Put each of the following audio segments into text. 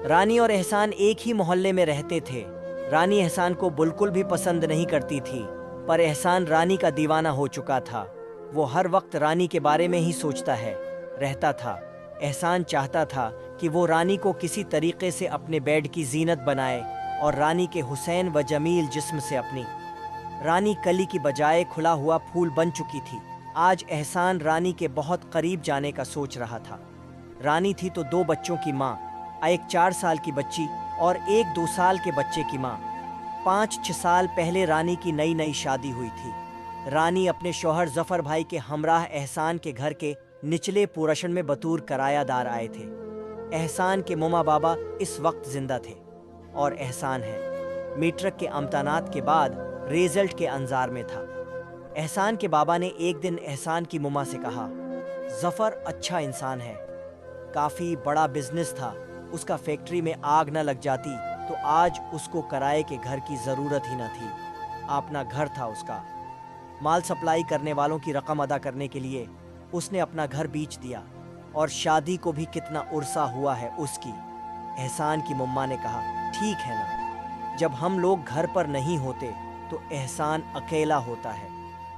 رانی اور احسان ایک ہی محلے میں رہتے تھے۔ رانی احسان کو بالکل بھی پسند نہیں کرتی تھی، پر احسان رانی کا دیوانہ ہو چکا تھا۔ وہ ہر وقت رانی کے بارے میں ہی سوچتا رہتا تھا۔ احسان چاہتا تھا کہ وہ رانی کو کسی طریقے سے اپنے بیڈ کی زینت بنائے اور رانی کے حسین و جمیل جسم سے اپنی رانی کلی کی بجائے کھلا ہوا پھول بن چکی تھی۔ آج احسان رانی کے بہت قریب جانے کا سوچ رہا تھا۔ رانی تھی تو 2 بچوں کی ماں، ایک 4 سال کی بچی اور ایک 2 سال کے بچے کی ماں۔ 5-6 سال پہلے رانی کی نئی شادی ہوئی تھی۔ رانی اپنے شوہر ظفر بھائی کے ہمراہ احسان کے گھر کے نچلے پورشن میں بطور کرایہ دار آئے تھے۔ احسان کے مما بابا اس وقت زندہ تھے اور احسان میٹرک کے امتحانات کے بعد ریزلٹ کے انتظار میں تھا۔ احسان کے بابا نے ایک دن احسان کی مما سے کہا، ظفر اچھا انسان ہے، کافی بڑا بزنس تھا، اس کا فیکٹری میں آگ نہ لگ جاتی تو آج اس کو کرائے کے گھر کی ضرورت ہی نہ تھی۔ اپنا گھر تھا اس کا۔ مال سپلائی کرنے والوں کی رقم ادا کرنے کے لیے اس نے اپنا گھر بیچ دیا، اور شادی کو بھی کتنا عرصہ ہوا ہے اس کی۔ احسان کی مما نے کہا، ٹھیک ہے نا، جب ہم لوگ گھر پر نہیں ہوتے تو احسان اکیلا ہوتا ہے،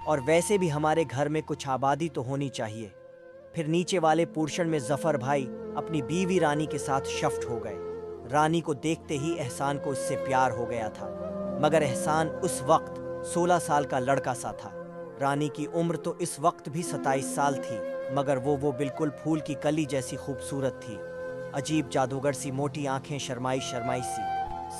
اور ویسے بھی ہمارے گھر میں کچھ آبادی تو ہونی چاہیے۔ پھر نیچے والے پورشن میں ظفر بھائی اپنی بیوی رانی کے ساتھ شفٹ ہو گئے۔ رانی کو دیکھتے ہی احسان کو اس سے پیار ہو گیا تھا، مگر احسان اس وقت 16 سال کا لڑکا سا تھا۔ رانی کی عمر تو اس وقت بھی 27 سال تھی، مگر وہ بالکل پھول کی کلی جیسی خوبصورت تھی۔ عجیب جادوگر سی موٹی آنکھیں، شرمائی سی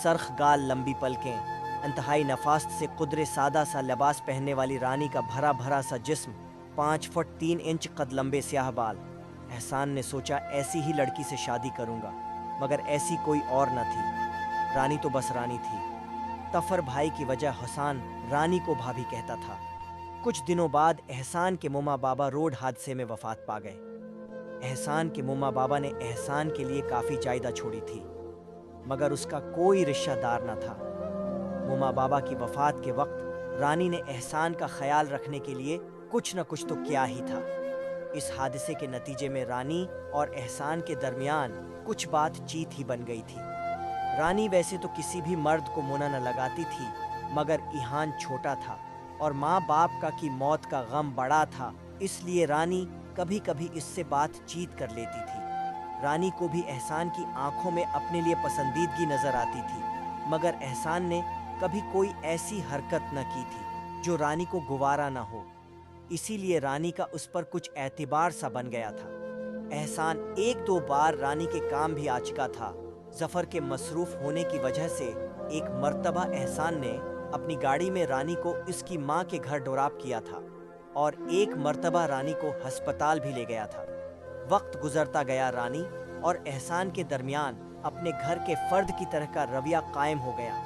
سرخ گال، لمبی پلکیں، انتہائی نفاست سے قدرے سادہ سا لباس پہننے والی رانی کا بھرا سا جسم، 5 فٹ 3 انچ قد، لمبے سیاہ بال۔ احسان نے سوچا ایسی ہی لڑکی سے شادی کروں گا، مگر ایسی کوئی اور نہ تھی۔ رانی تو بس رانی تھی۔ طفر بھائی کی وجہ حسان رانی کو بھابھی کہتا تھا۔ کچھ دنوں بعد احسان کے مما بابا روڈ حادثے میں وفات پا گئے۔ احسان کے مما بابا نے احسان کے لیے کافی جائیداد چھوڑی تھی، مگر اس کا کوئی رشتہ دار نہ تھا۔ مما بابا کی وفات کے وقت رانی نے احسان کا خیال رکھنے کے لیے کچھ نہ کچھ تو کیا ہی تھا۔ اس حادثے کے نتیجے میں رانی اور احسان کے درمیان کچھ بات چیت ہی بن گئی تھی۔ رانی ویسے تو کسی بھی مرد کو منہ نہ لگاتی تھی، مگر ایہان چھوٹا تھا اور ماں باپ کی موت کا غم بڑا تھا، اس لیے رانی کبھی کبھی اس سے بات چیت کر لیتی تھی۔ رانی کو بھی احسان کی آنکھوں میں اپنے لیے پسندیدگی نظر آتی تھی، مگر احسان نے کبھی کوئی ایسی حرکت نہ کی تھی جو رانی کو گوارا نہ ہو، اسی لیے رانی کا اس پر کچھ اعتبار سا بن گیا تھا۔ احسان 1-2 بار رانی کے کام بھی آ چکا تھا۔ ظفر کے مصروف ہونے کی وجہ سے ایک مرتبہ احسان نے اپنی گاڑی میں رانی کو اس کی ماں کے گھر ڈراپ کیا تھا، اور ایک مرتبہ رانی کو ہسپتال بھی لے گیا تھا۔ وقت گزرتا گیا، رانی اور احسان کے درمیان اپنے گھر کے فرد کی طرح کا رویہ قائم ہو گیا،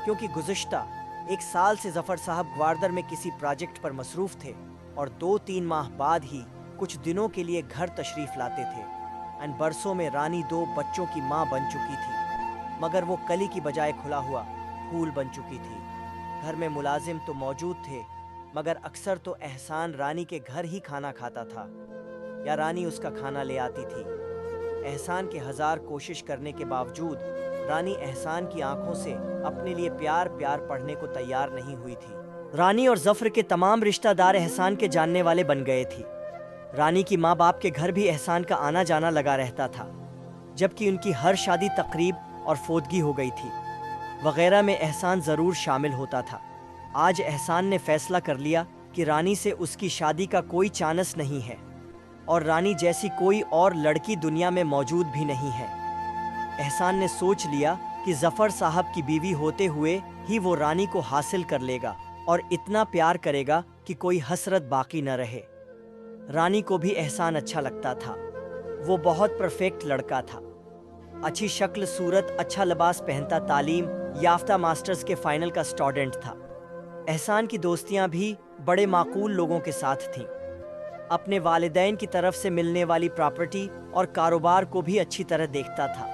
کیونکہ گزشتہ 1 سال سے ظفر صاحب گواردر میں کسی پروجیکٹ پر مصروف تھے، اور 2-3 ماہ بعد ہی کچھ دنوں کے لیے گھر تشریف لاتے تھے۔ ان برسوں میں رانی 2 بچوں کی ماں بن چکی تھی، مگر وہ کلی کی بجائے کھلا ہوا پھول بن چکی تھی۔ گھر میں ملازم تو موجود تھے، مگر اکثر تو احسان رانی کے گھر ہی کھانا کھاتا تھا، یا رانی اس کا کھانا لے آتی تھی۔ احسان کے 1000 کوشش کرنے کے باوجود رانی احسان کی آنکھوں سے اپنے لیے پیار پڑھنے کو تیار نہیں ہوئی تھی۔ رانی اور ظفر کے تمام رشتہ دار احسان کے جاننے والے بن گئے تھے۔ رانی کی ماں باپ کے گھر بھی احسان کا آنا جانا لگا رہتا تھا، جبکہ ان کی ہر شادی تقریب اور فوتگی ہو گئی تھی وغیرہ میں احسان ضرور شامل ہوتا تھا۔ آج احسان نے فیصلہ کر لیا کہ رانی سے اس کی شادی کا کوئی چانس نہیں ہے، اور رانی جیسی کوئی اور لڑکی دنیا میں موجود بھی نہیں ہے۔ احسان نے سوچ لیا کہ ظفر صاحب کی بیوی ہوتے ہوئے ہی وہ رانی کو حاصل کر لے گا اور اتنا پیار کرے گا کہ کوئی حسرت باقی نہ رہے۔ رانی کو بھی احسان اچھا لگتا تھا۔ وہ بہت پرفیکٹ لڑکا تھا، اچھی شکل صورت، اچھا لباس پہنتا، تعلیم یافتہ، ماسٹرز کے فائنل کا اسٹوڈنٹ تھا۔ احسان کی دوستیاں بھی بڑے معقول لوگوں کے ساتھ تھیں۔ اپنے والدین کی طرف سے ملنے والی پراپرٹی اور کاروبار کو بھی اچھی طرح دیکھتا تھا۔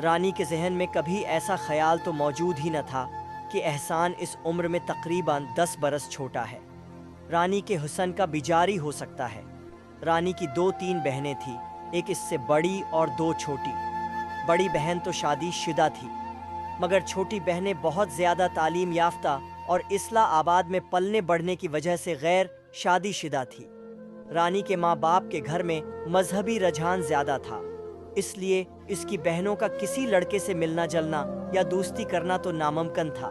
رانی کے ذہن میں کبھی ایسا خیال تو موجود ہی نہ تھا کہ احسان اس عمر میں تقریباً 10 برس چھوٹا ہے، رانی کے حسن کا بیجاری ہو سکتا ہے۔ رانی کی 2-3 بہنیں تھیں، ایک اس سے بڑی اور 2 چھوٹی۔ बड़ी बहन तो शादी शुदा थी, मगर छोटी बहनें बहुत ज़्यादा तालीम याफ्ता और इस्लामाबाद में पलने बढ़ने की वजह से गैर शादी शुदा थी। रानी के माँ बाप के घर में मजहबी रुझान ज़्यादा था, इसलिए इसकी बहनों का किसी लड़के से मिलना जलना या दोस्ती करना तो नामुमकिन था।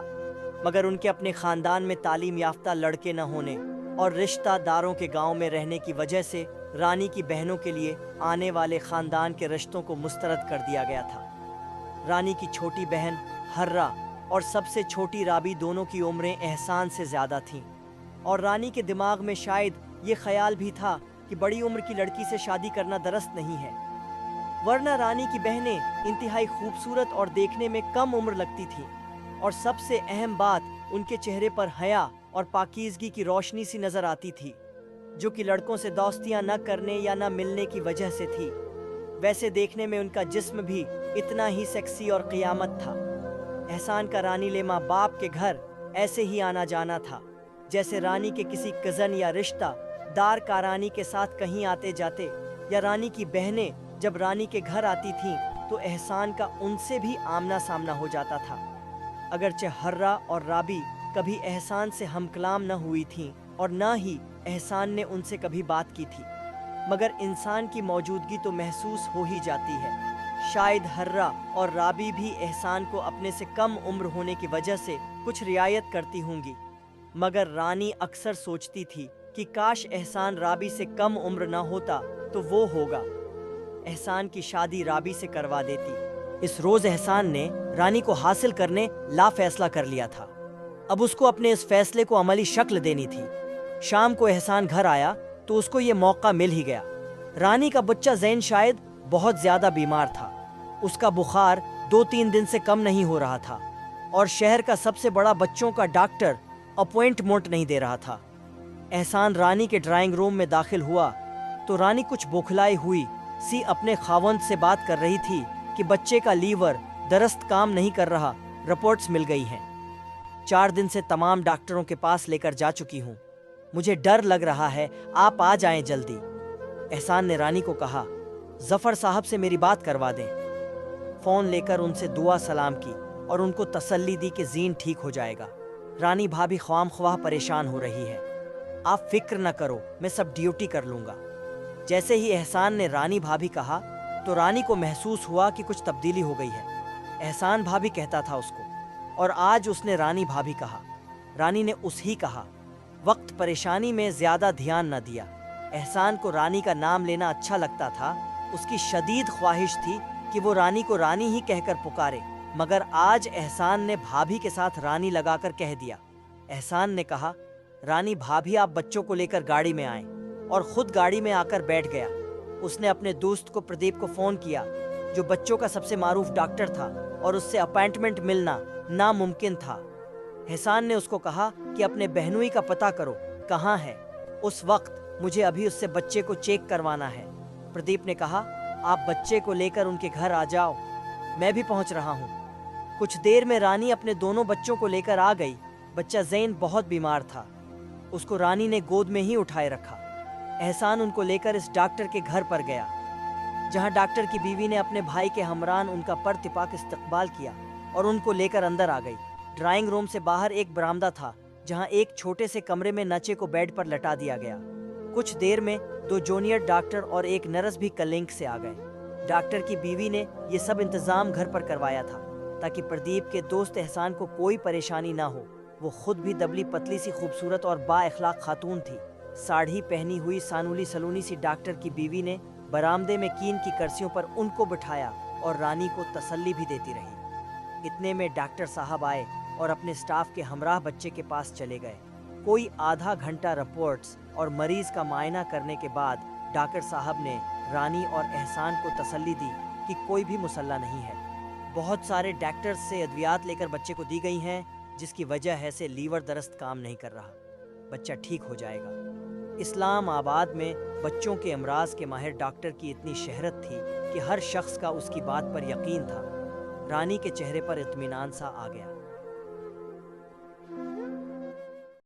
मगर उनके अपने ख़ानदान में तालीम याफ्ता लड़के न होने और रिश्तेदारों के गांव में रहने की वजह से रानी की बहनों के लिए आने वाले ख़ानदान के रिश्तों को मुस्तरद कर दिया गया था। रानी की छोटी बहन हर्रा और सबसे छोटी राबी दोनों की उम्रें एहसान से ज़्यादा थीं, और रानी के दिमाग में शायद ये ख्याल भी था कि बड़ी उम्र की लड़की से शादी करना दुरुस्त नहीं है, वरना रानी की बहनें इंतहाई खूबसूरत और देखने में कम उम्र लगती थीं, और सबसे अहम बात उनके चेहरे पर हया और पाकीज़गी की रोशनी सी नज़र आती थी, जो कि लड़कों से दोस्तियां न करने या न मिलने की वजह से थी। वैसे देखने में उनका जिस्म भी इतना ही सेक्सी और क़ियामत था। एहसान का रानी ले माँ बाप के घर ऐसे ही आना जाना था, जैसे रानी के किसी कज़न या रिश्तेदार का रानी के साथ कहीं आते जाते, या रानी की बहनें जब रानी के घर आती थीं तो एहसान का उनसे भी आमना सामना हो जाता था। अगरचे हर्रा और राबी कभी एहसान से हमकलाम न हुई थीं और न ही एहसान ने उनसे कभी बात की थी, मगर इंसान की मौजूदगी तो महसूस हो ही जाती है। शायद हर्रा और राबी भी एहसान को अपने से कम उम्र होने की वजह से कुछ रियायत करती होंगी, मगर रानी अक्सर सोचती थी कि काश एहसान राबी से कम उम्र ना होता तो वो होगा, एहसान की शादी राबी से करवा देती। इस रोज़ एहसान ने रानी को हासिल करने ला फैसला कर लिया था। अब उसको अपने इस फैसले को अमली शक्ल देनी थी। शाम को एहसान घर आया तो उसको ये मौका मिल ही गया। रानी का बच्चा ज़ैन शायद बहुत ज़्यादा बीमार था। उसका बुखार 2-3 दिन से कम नहीं हो रहा था, और शहर का सबसे बड़ा बच्चों का डॉक्टर अपॉइंटमेंट नहीं दे रहा था। एहसान रानी के ड्राइंग रूम में दाखिल हुआ तो रानी कुछ बौखलाई हुई सी अपने खावंद से बात कर रही थी कि बच्चे का लीवर दरस्त काम नहीं कर रहा, रिपोर्ट्स मिल गई हैं। 4 दिन से तमाम डॉक्टरों के पास लेकर जा चुकी हूँ, मुझे डर लग रहा है, आप आ जाएं जल्दी। एहसान ने रानी को कहा, जफ़र साहब से मेरी बात करवा दें। फ़ोन लेकर उनसे दुआ सलाम की और उनको तसल्ली दी कि ज़ीन ठीक हो जाएगा। रानी भाभी ख्वाम ख्वाह परेशान हो रही है, आप फिक्र न करो, मैं सब ड्यूटी कर लूँगा। जैसे ही एहसान ने रानी भाभी कहा तो रानी को महसूस हुआ कि कुछ तब्दीली हो गई है। एहसान भाभी कहता था उसको, और आज उसने रानी भाभी कहा। रानी ने उस ही कहा। वक्त परेशानी में ज़्यादा ध्यान न दिया। एहसान को रानी का नाम लेना अच्छा लगता था। उसकी शदीद ख्वाहिश थी कि वो रानी को रानी ही कहकर पुकारे, मगर आज एहसान ने भाभी के साथ रानी लगाकर कह दिया। एहसान ने कहा, रानी भाभी आप बच्चों को लेकर गाड़ी में आएं, और ख़ुद गाड़ी में आकर बैठ गया। उसने अपने दोस्त को प्रदीप को फ़ोन किया, जो बच्चों का सबसे मारूफ डॉक्टर था, और उससे अपॉइंटमेंट मिलना नामुमकिन था। एहसान ने उसको कहा कि अपने बहनोई का पता करो, कहाँ है। उस वक्त मुझे अभी उससे बच्चे को चेक करवाना है। प्रदीप ने कहा, आप बच्चे को लेकर उनके घर आ जाओ, मैं भी पहुंच रहा हूं। कुछ देर में रानी अपने दोनों बच्चों को लेकर आ गई। बच्चा ज़ैन बहुत बीमार था, उसको रानी ने गोद में ही उठाए रखा। एहसान उनको लेकर इस डॉक्टर के घर पर गया, जहां डॉक्टर की बीवी ने अपने भाई के हमरान उनका परतिपाक इस्तकबाल किया और उनको लेकर अंदर आ गई। ड्राइंग रूम से बाहर एक बरामदा था, जहां एक छोटे से कमरे में नचे को बेड पर लटा दिया गया। कुछ देर में 2 जूनियर डॉक्टर और एक नर्स भी कलिंक से आ गए। डॉक्टर की बीवी ने ये सब इंतज़ाम घर पर करवाया था, ताकि प्रदीप के दोस्त एहसान को कोई परेशानी ना हो। वो खुद भी दबली पतली सी खूबसूरत और बाएखलाक खातून थी। साड़ी पहनी हुई सानुली सलूनी सी डॉक्टर की बीवी ने बरामदे में कीन की कुर्सियों पर उनको बिठाया और रानी को तसल्ली भी देती रही। इतने में डॉक्टर साहब आए और अपने स्टाफ के हमराह बच्चे के पास चले गए। कोई आधा घंटा रिपोर्ट्स और मरीज का मायना करने के बाद डॉक्टर साहब ने रानी और एहसान को तसल्ली दी कि कोई भी मुसल्ला नहीं है। बहुत सारे डॉक्टर्स से अद्वियात लेकर बच्चे को दी गई हैं, जिसकी वजह है से लीवर दरस्त काम नहीं कर रहा, बच्चा ठीक हो जाएगा। इस्लामाबाद में बच्चों के अमराज के माहिर डॉक्टर की इतनी शहरत थी कि हर शख्स का उसकी बात पर यकीन था। रानी के चेहरे पर इत्मीनान सा आ गया।